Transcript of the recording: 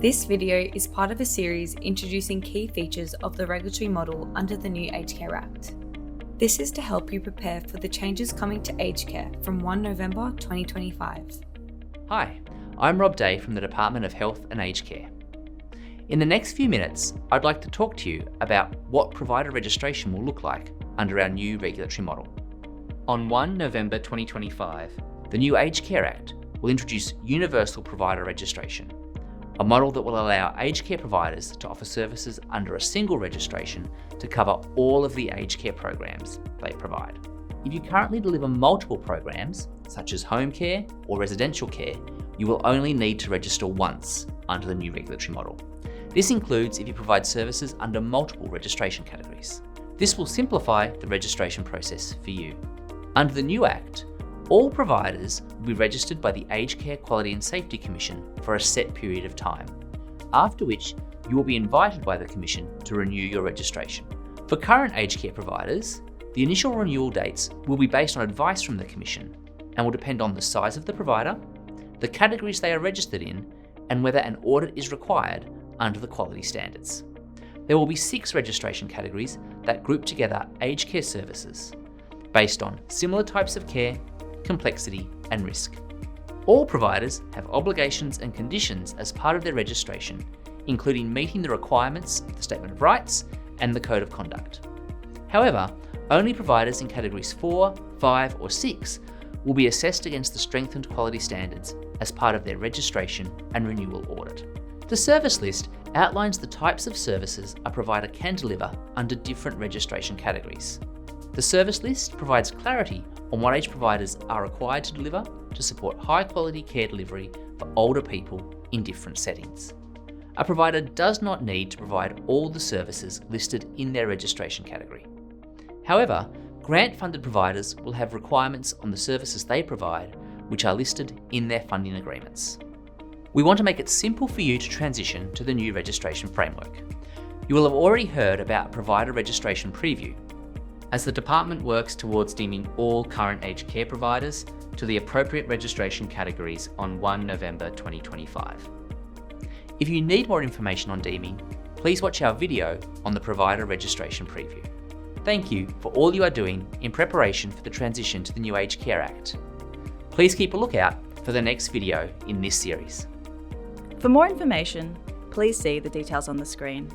This video is part of a series introducing key features of the regulatory model under the new Aged Care Act. This is to help you prepare for the changes coming to aged care from 1 November 2025. Hi, I'm Rob Day from the Department of Health and Aged Care. In the next few minutes, I'd like to talk to you about what provider registration will look like under our new regulatory model. On 1 November 2025, the new Aged Care Act will introduce universal provider registration, a model that will allow aged care providers to offer services under a single registration to cover all of the aged care programs they provide. If you currently deliver multiple programs, such as home care or residential care, you will only need to register once under the new regulatory model. This includes if you provide services under multiple registration categories. This will simplify the registration process for you. Under the new Act, all providers will be registered by the Aged Care Quality and Safety Commission for a set period of time, after which you will be invited by the Commission to renew your registration. For current aged care providers, the initial renewal dates will be based on advice from the Commission and will depend on the size of the provider, the categories they are registered in, and whether an audit is required under the quality standards. There will be 6 registration categories that group together aged care services based on similar types of care, complexity, and risk. All providers have obligations and conditions as part of their registration, including meeting the requirements of the Statement of Rights and the Code of Conduct. However, only providers in categories 4, 5, or 6 will be assessed against the strengthened quality standards as part of their registration and renewal audit. The service list outlines the types of services a provider can deliver under different registration categories. The service list provides clarity on what aged providers are required to deliver to support high-quality care delivery for older people in different settings. A provider does not need to provide all the services listed in their registration category. However, grant-funded providers will have requirements on the services they provide, which are listed in their funding agreements. We want to make it simple for you to transition to the new registration framework. You will have already heard about Provider Registration Preview, as the department works towards deeming all current aged care providers to the appropriate registration categories on 1 November 2025. If you need more information on deeming, please watch our video on the Provider Registration Preview. Thank you for all you are doing in preparation for the transition to the new Aged Care Act. Please keep a lookout for the next video in this series. For more information, please see the details on the screen.